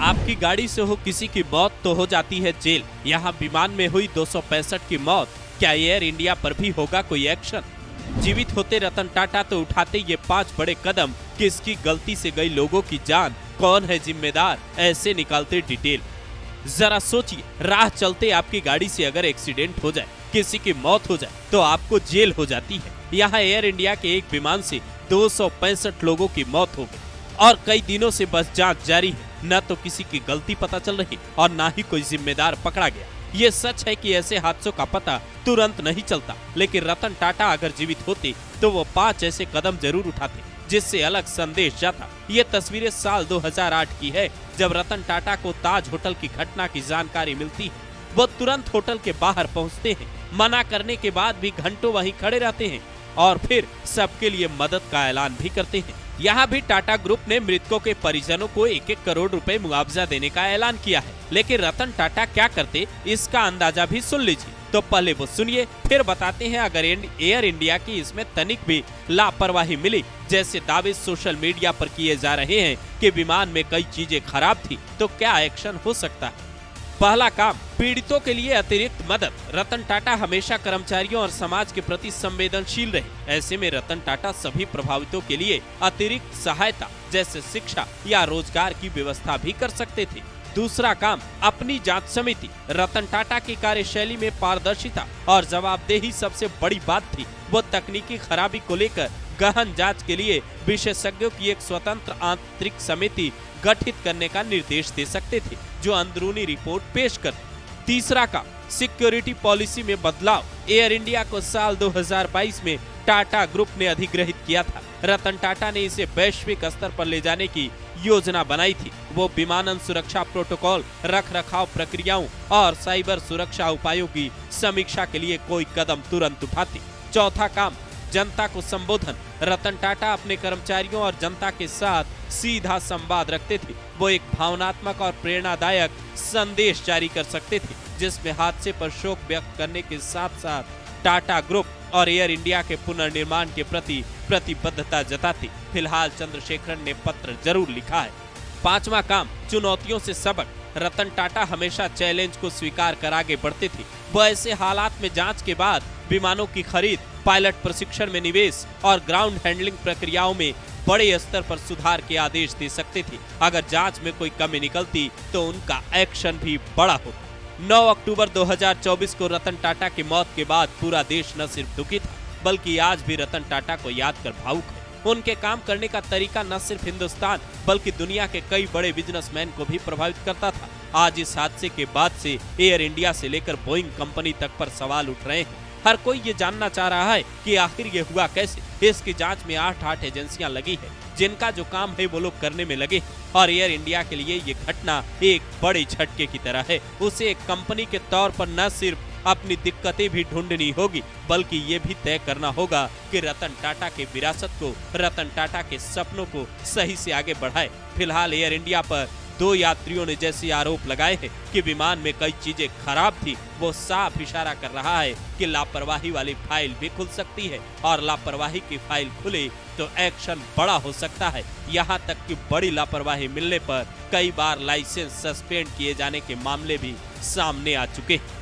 आपकी गाड़ी से हो किसी की मौत तो हो जाती है जेल। यहाँ विमान में हुई 265 की मौत, क्या एयर इंडिया पर भी होगा कोई एक्शन? जीवित होते रतन टाटा तो उठाते ये 5 बड़े कदम, किसकी गलती से गई लोगों की जान, कौन है जिम्मेदार, ऐसे निकालते डिटेल। जरा सोचिए, राह चलते आपकी गाड़ी से अगर एक्सीडेंट हो जाए, किसी की मौत हो जाए तो आपको जेल हो जाती है। यहाँ एयर इंडिया के एक विमान से 265 लोगों की मौत हो गई और कई दिनों से बस जांच जारी है। न तो किसी की गलती पता चल रही और न ही कोई जिम्मेदार पकड़ा गया। ये सच है कि ऐसे हादसों का पता तुरंत नहीं चलता, लेकिन रतन टाटा अगर जीवित होते तो वो 5 ऐसे कदम जरूर उठाते जिससे अलग संदेश जाता। ये तस्वीरें साल 2008 की है, जब रतन टाटा को ताज होटल की घटना की जानकारी मिलती है। वो तुरंत होटल के बाहर पहुंचते हैं, मना करने के बाद भी घंटों वहीं खड़े रहते हैं और फिर सबके लिए मदद का ऐलान भी करते हैं। यहाँ भी टाटा ग्रुप ने मृतकों के परिजनों को 1-1 करोड़ रुपए मुआवजा देने का ऐलान किया है, लेकिन रतन टाटा क्या करते इसका अंदाजा भी सुन लीजिए। तो पहले वो सुनिए, फिर बताते हैं अगर एयर इंडिया की इसमें तनिक भी लापरवाही मिली, जैसे दावे सोशल मीडिया पर किए जा रहे हैं कि विमान में कई चीजें खराब थी, तो क्या एक्शन हो सकता है। पहला काम, पीड़ितों के लिए अतिरिक्त मदद। रतन टाटा हमेशा कर्मचारियों और समाज के प्रति संवेदनशील रहे। ऐसे में रतन टाटा सभी प्रभावितों के लिए अतिरिक्त सहायता जैसे शिक्षा या रोजगार की व्यवस्था भी कर सकते थे। दूसरा काम, अपनी जांच समिति। रतन टाटा की कार्यशैली में पारदर्शिता और जवाबदेही सबसे बड़ी बात थी। वो तकनीकी खराबी को लेकर गहन जांच के लिए विशेषज्ञों की एक स्वतंत्र आंतरिक समिति गठित करने का निर्देश दे सकते थे, जो अंदरूनी रिपोर्ट पेश कर। तीसरा काम, सिक्योरिटी पॉलिसी में बदलाव। एयर इंडिया को साल 2022 में टाटा ग्रुप ने अधिग्रहित किया था। रतन टाटा ने इसे वैश्विक स्तर पर ले जाने की योजना बनाई थी। वो विमानन सुरक्षा प्रोटोकॉल, रख रखाव प्रक्रियाओं और साइबर सुरक्षा उपायों की समीक्षा के लिए कोई कदम तुरंत उठाती। चौथा काम, जनता को संबोधन। रतन टाटा अपने कर्मचारियों और जनता के साथ सीधा संवाद रखते थे। वो एक भावनात्मक और प्रेरणादायक संदेश जारी कर सकते थे, जिसमें हादसे पर शोक व्यक्त करने के साथ साथ टाटा ग्रुप और एयर इंडिया के पुनर्निर्माण के प्रति प्रतिबद्धता जताती। फिलहाल चंद्रशेखरन ने पत्र जरूर लिखा है। पांचवा काम, चुनौतियों से सबक। रतन टाटा हमेशा चैलेंज को स्वीकार कर आगे बढ़ते थे। वो ऐसे हालात में जांच के बाद विमानों की खरीद, पायलट प्रशिक्षण में निवेश और ग्राउंड हैंडलिंग प्रक्रियाओं में बड़े स्तर पर सुधार के आदेश दे सकते थे। अगर जांच में कोई कमी निकलती तो उनका एक्शन भी बड़ा होता। 9 अक्टूबर 2024 को रतन टाटा की मौत के बाद पूरा देश न सिर्फ दुखी था, बल्कि आज भी रतन टाटा को याद कर भावुक है। उनके काम करने का तरीका न सिर्फ हिंदुस्तान बल्कि दुनिया के कई बड़े बिजनेसमैन को भी प्रभावित करता था। आज इस हादसे के बाद से एयर इंडिया से लेकर बोइंग कंपनी तक पर सवाल उठ रहे हैं। हर कोई ये जानना चाह रहा है कि आखिर ये हुआ कैसे। इसकी जांच में 8 एजेंसियां लगी है, जिनका जो काम है वो लोग करने में लगे और एयर इंडिया के लिए ये घटना एक बड़े झटके की तरह है। उसे एक कंपनी के तौर पर न सिर्फ अपनी दिक्कतें भी ढूंढनी होगी, बल्कि ये भी तय करना होगा कि रतन टाटा के विरासत को, रतन टाटा के सपनों को सही से आगे बढ़ाए। फिलहाल एयर इंडिया पर 2 यात्रियों ने जैसे आरोप लगाए हैं कि विमान में कई चीजें खराब थी, वो साफ इशारा कर रहा है कि लापरवाही वाली फाइल भी खुल सकती है और लापरवाही की फाइल खुले तो एक्शन बड़ा हो सकता है। यहाँ तक कि बड़ी लापरवाही मिलने पर कई बार लाइसेंस सस्पेंड किए जाने के मामले भी सामने आ चुके हैं।